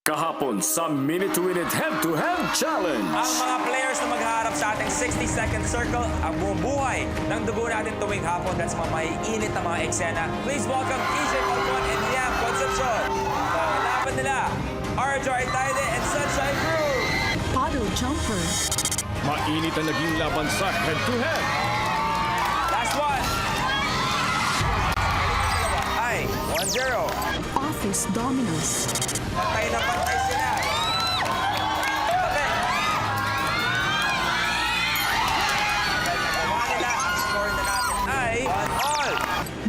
Kahapon sa Minute to Win It Head-to-Head Challenge. Ang mga players na maghaharap sa ating 60-second circle ang buong buhay ng dugo natin tuwing hapon dahil sa mga maiinit na mga eksena. Please welcome EJ Falcon and Liam Concepcion. Sa laban nila, Arjo Aitaide and Sunshine Crew. Puddle Jumper. Mainit ang naging laban sa head-to-head. Last one. Ay, 1-0. Office Dominos. Pantay na pantay sila. Tabi. Dahil nagawa nila, ang score na natin ay 1-all.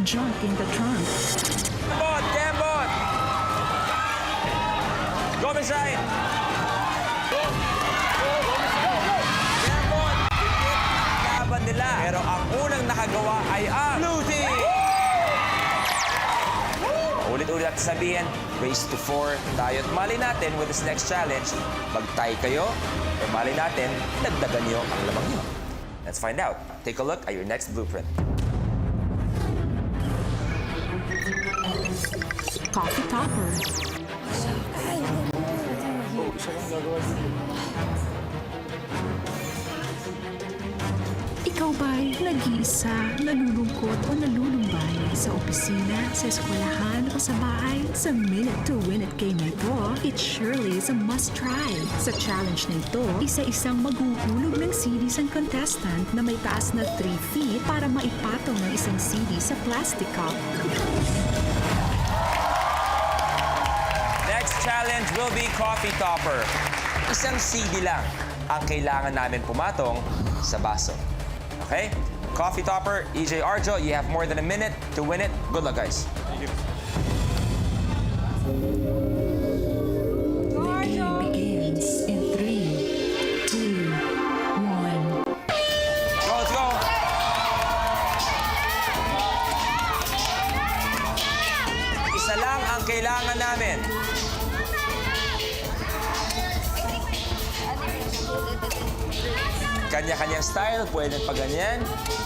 Junk in the Trunk. Kembot! Go, Mishine! Kembot! Dikit ang laban nila. Pero ang unang nakagawa ay ang Blue Team! Ulit-ulit natin sabihin, race to 4 tayo. At mali natin with this next challenge, mag-tie kayo, or mali natin, dagdagan nyo ang lamang nyo. Let's find out. Take a look at your next blueprint. Coffee Topper. Ikaw ba'y nag-iisa, nalulungkot o nalulumbay sa opisina, sa eskwelahan o sa bahay? Sa Minute to Win It game na ito, it surely is a must-try. Sa challenge na ito, isa-isang maghuhulog ng CDs ang contestant na may taas na 3 feet para maipatong ng isang CD sa plastic cup. Next challenge will be Coffee Topper. Isang CD lang ang kailangan namin pumatong sa baso. Okay? Coffee Topper, EJ Arjo, you have more than a minute to win it. Good luck, guys. The game begins in 3, 2, 1. Go, let's go. Isa lang ang kailangan namin. Kanya-kanyang style, pwedeng pa ganyan,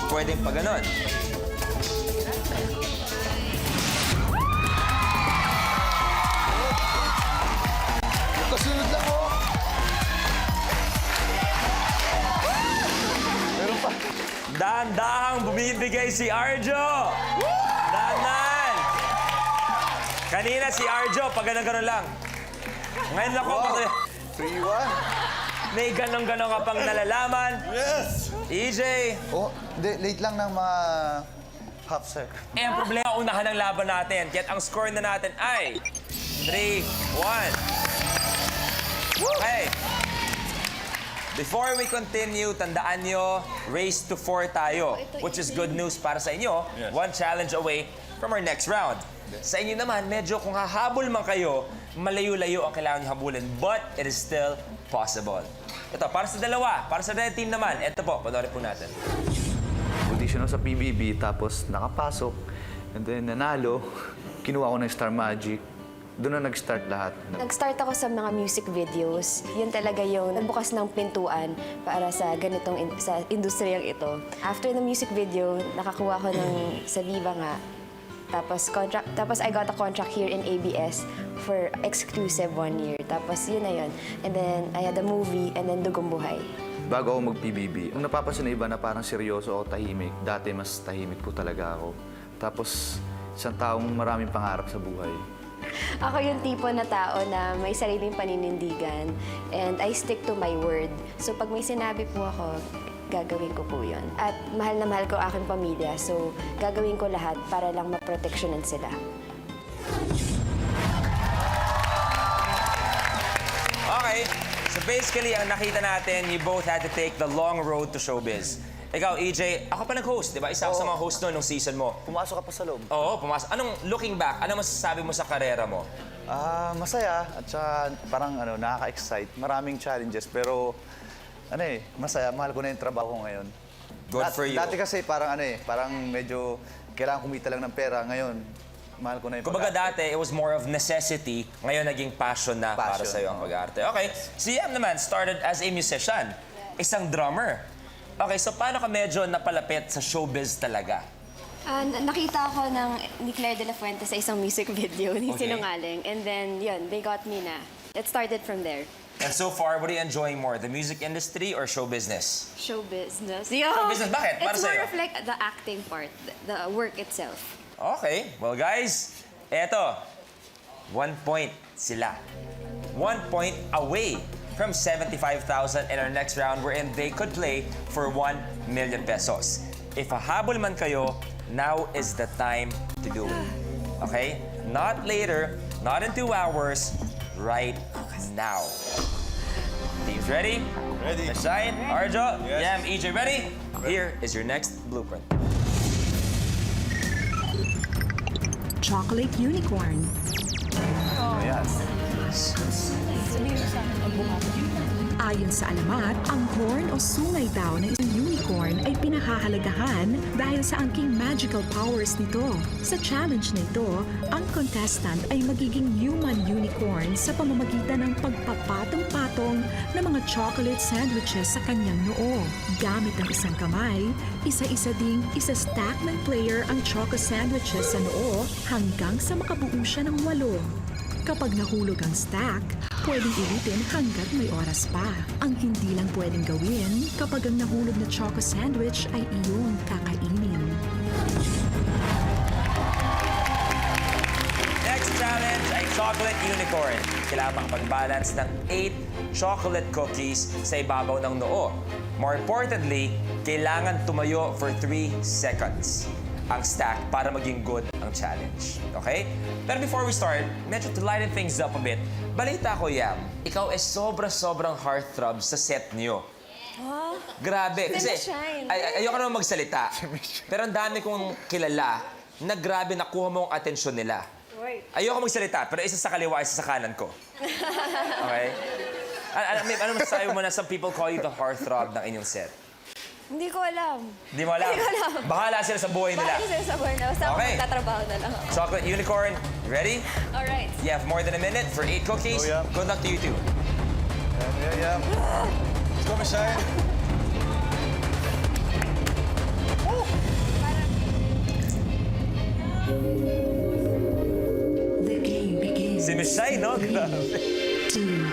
pwedeng pa ganon. Kasunod lang, oh! Meron pa. Dahan-dahang bumibigay si Arjo. Dahan-dahan. Kanina si Arjo, pag ganun lang. Ngayon ako, Wow. pag 3-1. may ganong-ganon ka pang nalalaman. Yes! EJ, Oh, hindi. Late lang ng mga half, sir. ang problema, unahan ang laban natin. Kaya't ang score na natin ay 3-1. Okay. Before we continue, tandaan nyo, race to 4 tayo. Which is good news para sa inyo. One challenge away from our next round. Sa inyo naman, medyo kung hahabol man kayo, malayo-layo ang kailangan nyo habulin. But it is still possible. Ito, para sa dalawa, para sa red team naman, ito po, panoorin po natin. Audition ako sa PBB, tapos nakapasok, and then nanalo, kinuha ko ng Star Magic. Doon na nag-start lahat. Nag-start ako sa mga music videos. Yun talaga yung nagbukas ng pintuan para sa ganitong sa industriyang ito. After the music video, nakakuha ko ng sa Viva nga. Tapos I got a contract here in ABS for exclusive 1 year. Tapos yun na yun. And then I had a movie and then Dugong Buhay. Bago ako mag-PBB, ang napapansin na iba na parang seryoso o tahimik. Dati mas tahimik po talaga ako. Tapos isang taong maraming pangarap sa buhay. Ako yung tipo na tao na may sariling paninindigan and I stick to my word. So pag may sinabi po ako, gagawin ko po yun. At mahal na mahal ko aking pamilya, so gagawin ko lahat para lang maproteksyonan sila. Okay. So basically, ang nakita natin, you both had to take the long road to showbiz. Ikaw, EJ, ako pa nag-host, di ba? Isa ako sa mga host noon nung season mo. Pumasok ka pa sa loob. Oo, pumasok. Anong, looking back, ano masasabi mo sa karera mo? Masaya at saka parang nakaka-excite. Maraming challenges pero masaya. Mahal ko na yung trabaho ko ngayon. Good for you. Dati kasi parang parang medyo kailangan kumita lang ng pera. Ngayon, mahal ko na yung Kumbaga pag-arte. dati, it was more of necessity. Ngayon, naging passion na para Passion, sa'yo ang oo. pag-arte. Okay, si Yam naman started as a musician. Isang drummer. Okay, so paano ka medyo napalapit sa showbiz talaga? Nakita ako ni Claire de la Fuente sa isang music video ni Okay. Sinungaling. And then, yun, they got me na It started from there. And so far, what are you enjoying more? The music industry or show business? Show business. Yo! Show business, bakit? Para It's more sa'yo? of like the acting part, the work itself. Okay. Well, guys, eto. 1 point sila. 1 point away from 75,000 in our next round wherein they could play for 1 million pesos. If hahabol man kayo, now is the time to do it. Okay? Not later, not in 2 hours, right now. Teams ready? Ready. Shine, Arjo, Yes. Yam, EJ ready? Here is your next blueprint. Chocolate unicorn. Ayan. Ayon sa alamat, ang horn o sungay daw ng isang unicorn ay pinahahalagahan dahil sa angking magical powers nito. Sa challenge na ito, ang contestant ay magiging human unicorn sa pamamagitan ng pagpapatong-patong ng mga chocolate sandwiches sa kanyang noo. Gamit ang isang kamay, isa-isa ding isa-stack ng player ang choco sandwiches sa noo hanggang sa makabuo siya ng 8. Kapag nahulog ang stack, pwedeng ulitin hanggat may oras pa. Ang hindi lang pwedeng gawin kapag ang nahulog na choco sandwich ay iyong kakainin. Next challenge ay chocolate unicorn. Kailangan makapag-balance ng 8 chocolate cookies sa ibabaw ng noo. More importantly, kailangan tumayo for 3 seconds ang stack para maging good ang challenge. Okay? Pero before we start, medyo to lighten things up a bit, balita ko, Yam, ikaw ay sobrang heartthrob sa set niyo. Grabe. Kasi, Shine. ayoko naman magsalita. Pero ang dami kong kilala na grabe nakuha mo ang atensyon nila. Ayoko magsalita, pero isa sa kaliwa, isa sa kanan ko. Okay? Ano masasabi mo na some people call you the heartthrob ng inyong set? Hindi ko alam. Di mo alam? Hindi ko alam. Bahala sila sa buhay nila. Bakit sila sa bar na? Basta ako Okay. magtatrabaho na lang. Chocolate unicorn, ready? Alright. You have more than a minute for 8 cookies. Oh, yeah. Good luck to you two. Ayan. Let's go, Miss Shine. The game begins. Si Miss Shai, no? Grabe. 2,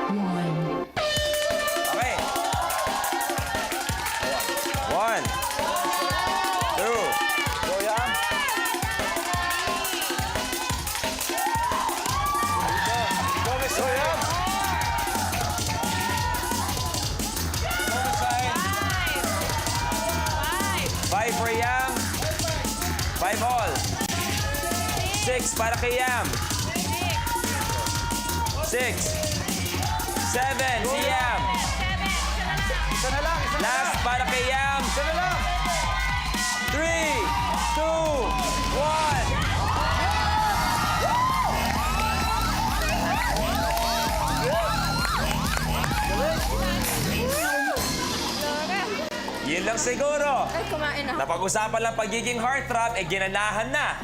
1. Okay. 1, 2, Go, Yam. Go, Miss Yam. Go, Miss Shine. 5 for Yam. 5 all. 6 para kay Yam. 6. 7 si Yam. Isa na lang. Last para kay Yam. Isa na lang. 3, 2, 1. Yun lang siguro. Ay, kumain na. Napag-usapan lang pagiging heartthrob, ginanahan na.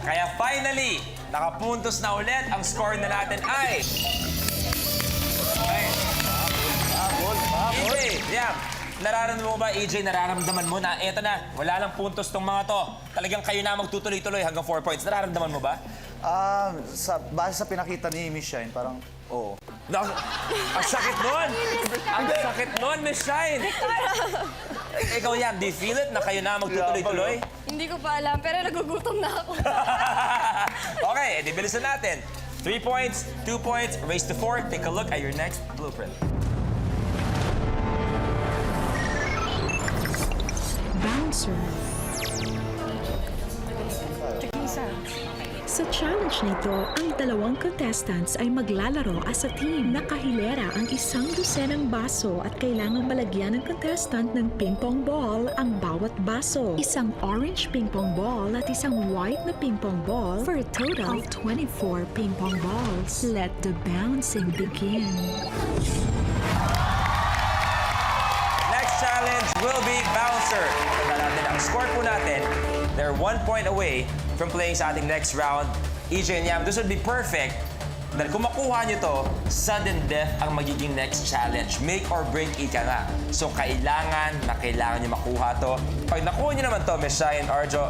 Kaya finally, nakapuntos na ulit ang score na natin ay... EJ, yeah. Nararamdaman mo ba, EJ, nararamdaman mo na eto na, wala lang puntos tong mga to. Talagang kayo na magtutuloy-tuloy hanggang 4 points. Nararamdaman mo ba? Base sa pinakita ni Miss Shine, parang, oo. No, ang sakit nun! Ang sakit nun, Miss Shine! Ikaw yan, do you feel it na kayo na magtutuloy-tuloy? Hindi ko pa alam, pero nagugutom na ako. Okay, edi bilisan natin. 3 points, 2 points, race to 4. Take a look at your next blueprint. Bouncer. Sa challenge nito, ang dalawang contestants ay maglalaro as a team. Nakahilera ang 1 dosenang baso at kailangang malagyan ng contestant ng ping-pong ball ang bawat baso. Isang orange ping-pong ball at isang white na ping-pong ball for a total of 24 ping-pong balls. Let the bouncing begin. Next challenge will be Bouncer. Tanda natin, ang score po natin, they're 1 point away from playing sa ating next round. EJ and Yam, this would be perfect. Dahil kung makuha nyo to, sudden death ang magiging next challenge. Make or break ika nga. So kailangan nyo makuha to. Pag nakuha nyo naman to, Miss Shai and Arjo,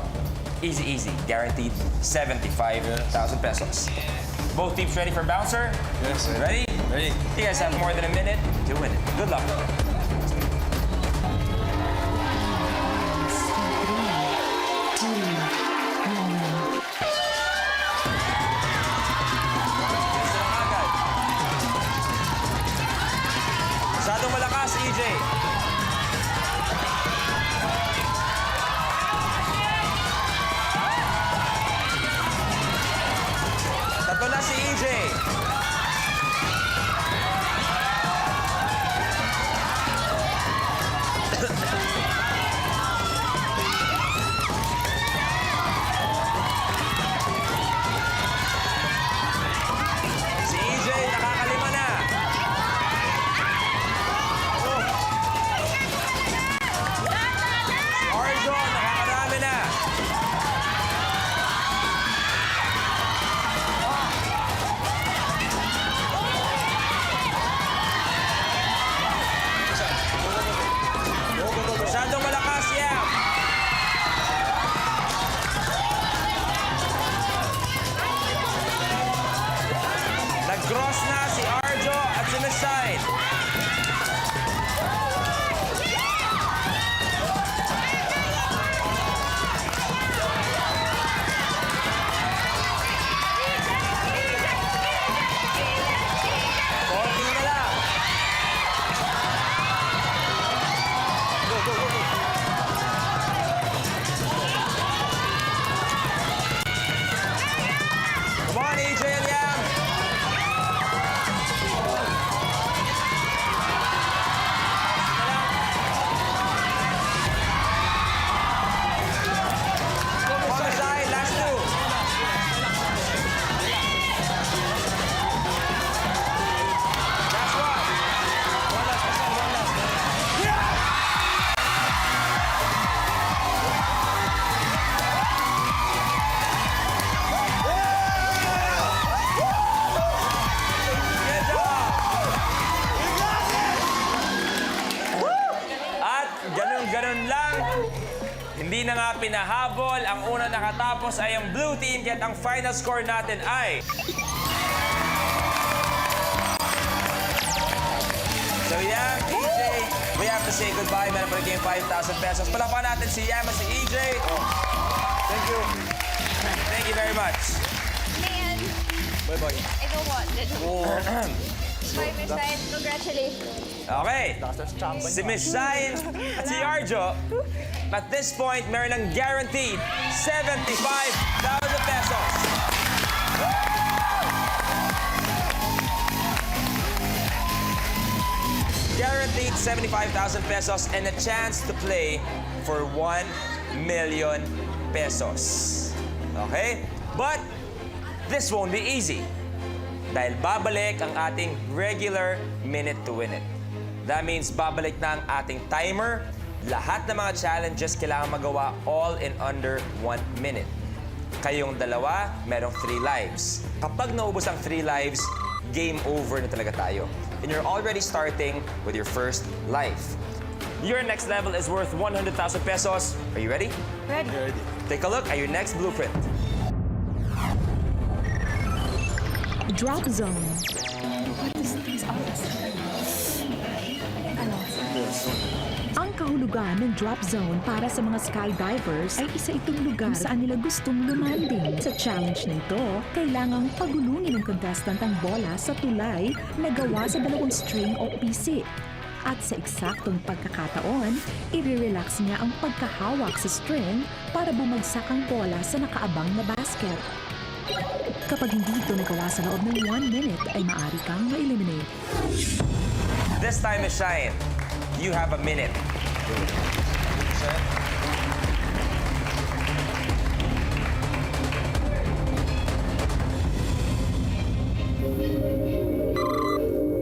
easy. Guaranteed 75,000 pesos. Both teams ready for bouncer? Yes, sir. Ready? Ready. You guys have more than a minute to win it. Good luck. Bilisan lang agad. Masyadong malakas, EJ. Tatlo na si EJ. Si EJ nakakalima na. Si Arjo nakakarami na. Masyadong malakas yan. Nag-cross na si Arjo at si Miss Shine. Konti na lang. Come on, EJ and Yam. Come on, Shine, last two. Last one. Good job! At ganun-ganun lang. Hindi na nga pinahabol. Ang una nakatapos ay ang blue team. Kaya ang final score natin ay... So Yam, EJ, we have to say goodbye. Meron pa rin kayong 5,000 pesos. Palapan natin si Yam at si EJ. Thank you. Thank you very much. Man, Bye-bye. I don't want it. Bye, Miss Shine. Congratulations. Okay. Takas champion Si Miss Shine at si Arjo, at this point, meron ng guaranteed 75,000 pesos. Guaranteed 75,000 pesos and a chance to play for 1 million pesos. Okay? But this won't be easy. Dahil babalik ang ating regular minute to win it. That means babalik na ang ating timer. Lahat ng mga challenges kailangan magawa all in under 1 minute. Kayong dalawa, merong 3 lives. Kapag naubos ang 3 lives, game over na talaga tayo. And you're already starting with your first life. Your next level is worth 100,000 pesos. Are you ready? Ready. Take a look at your next blueprint. Drop zone. Ang kahulugan ng drop zone para sa mga skydivers ay isa itong lugar saan nila gustong lumanding. Sa challenge na ito, kailangang pagulungin ng contestant ang bola sa tulay na gawa sa 2 string o PC. At sa eksaktong pagkakataon, i-relax niya ang pagkahawak sa string para bumagsak ang bola sa nakaabang na basket. Kapag hindi ito nagawa sa loob ng 1 minute, ay maaari kang ma-eliminate. This time is Shine. You have a minute.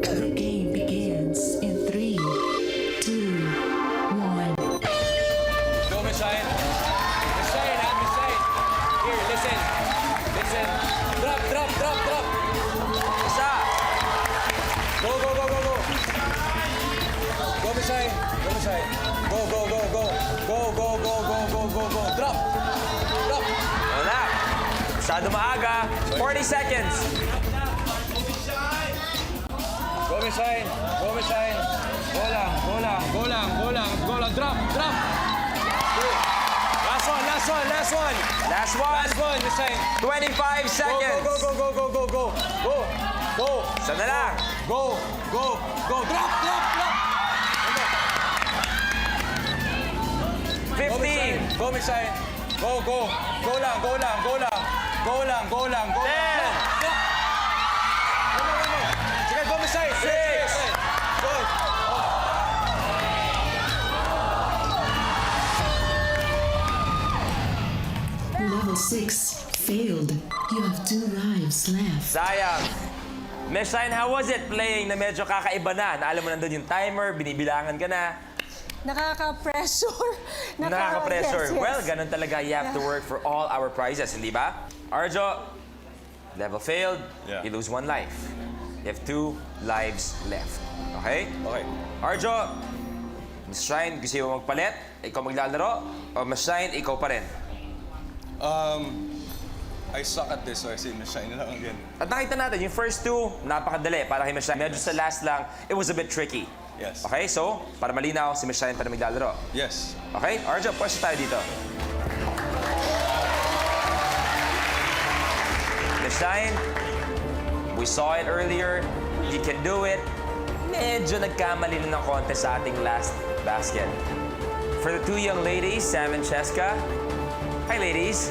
The game begins in 3, 2, 1. Go, Miss Shine. Miss Shine, ha? Miss Shine. Here, listen. Listen. Drop, drop, drop, drop. Isa. Go, go, go, go, go. Go, Miss Shine. Go, Miss Shine. Go, go, go, go. Go, go, go, go, go, go, go. Drop. Drop. Wala. Masyado maaga. 40 seconds. Miss Shine. Go, Miss Shine. Go lang, go lang, go lang, go lang, go lang. Drop, drop. Last one, last one, last one. Last one. Last one, Miss Shine. 25 seconds. Go, go, go, go, go, go, go. Go, go. Isa na lang. Go, go, go. Drop, drop, drop. 15. Go, Miss Shine. Go, go. Go lang, go lang, go lang. Go lang, go lang, go lang. 10. Go. Sige, go, Miss Shine. Six. Go. Level 6 failed. You have 2 lives left. Sayang. Miss Shine, how was it playing na medyo kakaiba na? Na alam mo nandun yung timer, binibilangan ka na. Nakaka-pressure. Nakaka-pressure. Yes, yes. Well, ganun talaga. You have to work for all our prizes, hindi ba? Arjo, level failed. Yeah. You lose 1 life. You have 2 lives left. Okay? Okay. Arjo, Miss Shine, gusto mo magpalit? Ikaw maglalaro? O Miss Shine, ikaw pa rin? I suck at this, so I see Miss Shine lang again. At nakita natin, yung first 2, napakadali para kay Miss Shine. Medyo sa last lang, it was a bit tricky. Yes. Okay, so, para malinaw, si Miss Shine pa na maglalaro. Yes. Okay? Arjo, pwesto tayo dito. Miss Shine, we saw it earlier. You can do it. Medyo nagkamali na ng konti sa ating last basket. For the 2 young ladies, Sam and Cheska. Hi, ladies.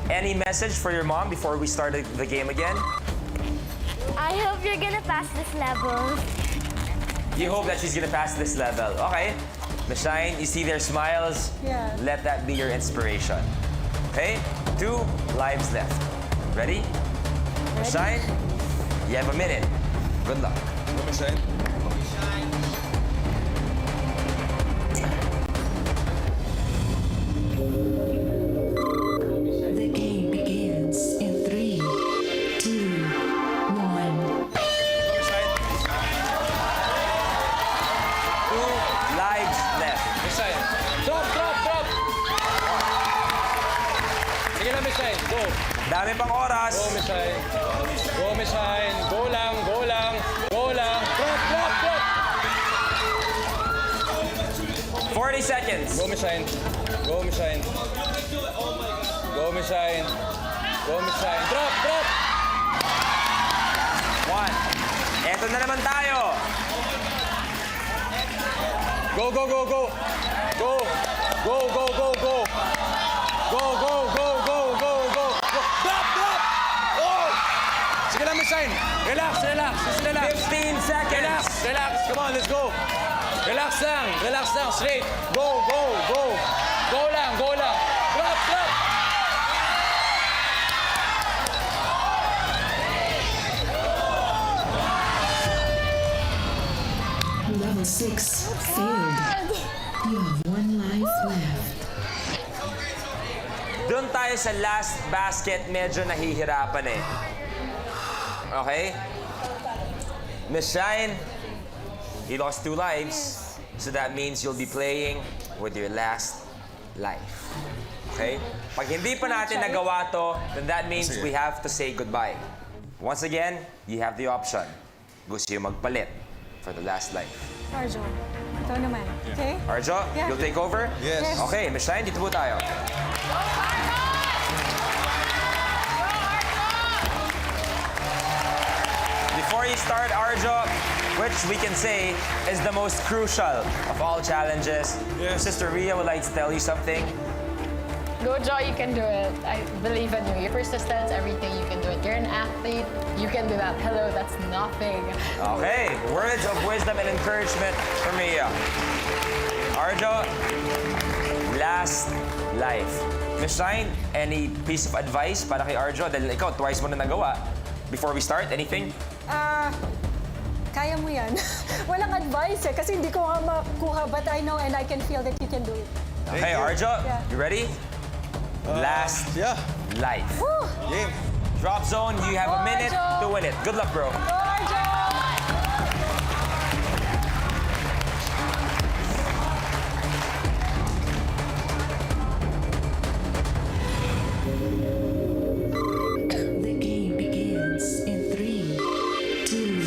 Any message for your mom before we start the game again? I hope you're gonna pass this level. You hope that she's gonna pass this level. Okay. Miss Shine, you see their smiles? Yeah. Let that be your inspiration. Okay? 2 lives left. Ready? Miss Shine, you have a minute. Good luck. Go, Miss Shine. The game begins in 3, 2, 1. Miss Shine. 2 lives left. Miss Shine. Drop, drop, drop. Sige lang, Miss Shine. Go. Dami pang oras. Go, Miss Shine. Go, Miss Shine. Go lang, go lang, go lang. Drop, drop, drop. 40 seconds. Go, Miss Shine. Go, Miss Shine. Go, Miss Shine. Go, Miss Shine. Drop, drop. 1. Eto na naman tayo. Go, go, go, go. Go. Go, go, go, go. Go, go, go, go, go, go. Go. Drop, drop. Oh! Sige lang, Miss Shine. Relax, relax. Just relax. 15 seconds. Relax, relax. Come on, let's go. Relax lang, relax lang. Straight. Go, go, go. Go lang, go lang. Drop, drop. Level 6 failed. You have 1 life left. Doon tayo sa last basket, medyo nahihirapan eh. Okay? Miss Shine, you lost 2 lives. So that means you'll be playing with your last life. Okay? Pag hindi pa natin nagawa to, then that means we have to say goodbye. Once again, you have the option. Gusto yung magpalit for the last life. Arjo, ikaw naman. Okay? Arjo, Yeah. you'll take over? Yes. Okay, Miss Shine, dito po tayo. Before you start, Arjo, which we can say is the most crucial of all challenges, Yes. Sister Ria would like to tell you something. Go, Joy, you can do it. I believe in you. Your persistence, everything, you can do it. You're an athlete, you can do that. Hello, that's nothing. Okay, words of wisdom and encouragement from Ria. Arjo, last life. Miss Shine, any piece of advice para kay Arjo? Dahil ikaw, twice mo na nagawa. Before we start, anything? Kaya mo yan. Walang advice eh, kasi hindi ko nga makuha, but I know and I can feel that you can do it. Okay, Arjo, Yeah. you ready? Last Yeah. life. Woo! Game. Drop zone, you have a minute to win it. Good luck, bro. Go, Arjo! The game begins in 3, 2,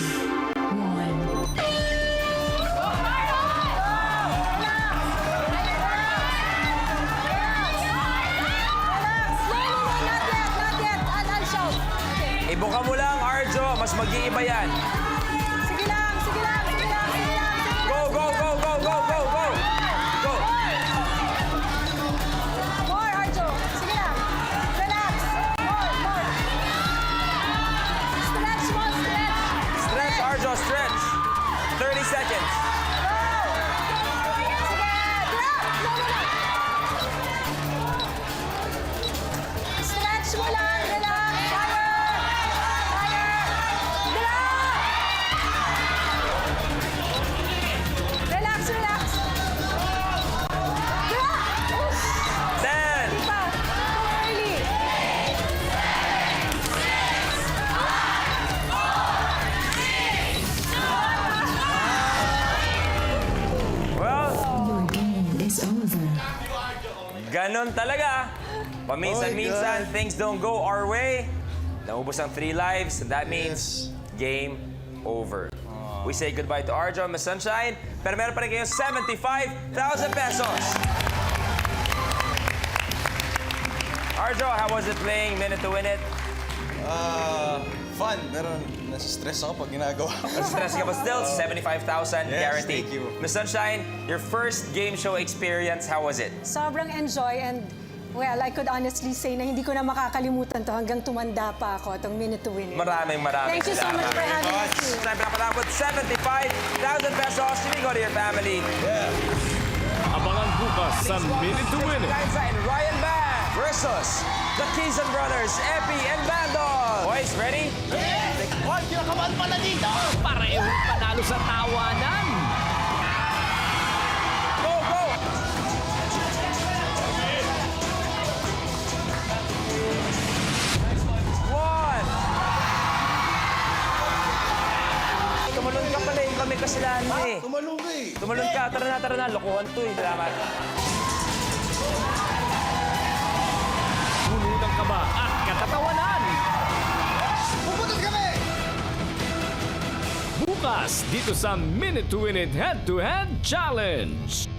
1. ba yan? Sige lang, sige lang, sige lang, sige lang, sige lang. Go, go, go, go, go, go, go! Go! More, Arjo. Sige lang. Relax. More. Stretch mo, stretch. Stretch, Arjo, stretch. 30 seconds. Stretch mo lang, relax. Fire! Relax, relax. Oof, 10, pa. Too early. well, Your game is over. ganon talaga. Paminsan-minsan, things don't go our way. Naubos ang 3 lives, and that means game over. We say goodbye to Arjo and Miss Sunshine, pero meron pa rin kayong 75,000 pesos. Arjo, how was it playing Minute to Win It? Fun, pero nasa-stress ako pag ginagawa ko. Stress ka ba still? 75,000 Yes, guaranteed. thank you. Miss Sunshine, your first game show experience, how was it? Sobrang enjoy and well, I could honestly say na hindi ko na makakalimutan to hanggang tumanda pa ako itong Minute to Win It. Maraming Thank you so much for having us here. Time pinapatapos 75,000 pesos. You go to your family. Abangan bukas sa Minute to Win It. And Ryan Band versus the Kizan Brothers, Epi and Bandol. Boys, ready? Hoy, kinakabahan pala dito! Parehong panalo sa tawanan! Go, go! One! Tumalon ka pala eh. Kami kasalanan eh. Tumalong ka eh. Tumalon ka. Tara na. Lokohan to eh. Salamat. Puno ng kaba at katatawanan! Pupunod kami! Bukas dito sa Minute to Win It Head-to-Head Challenge!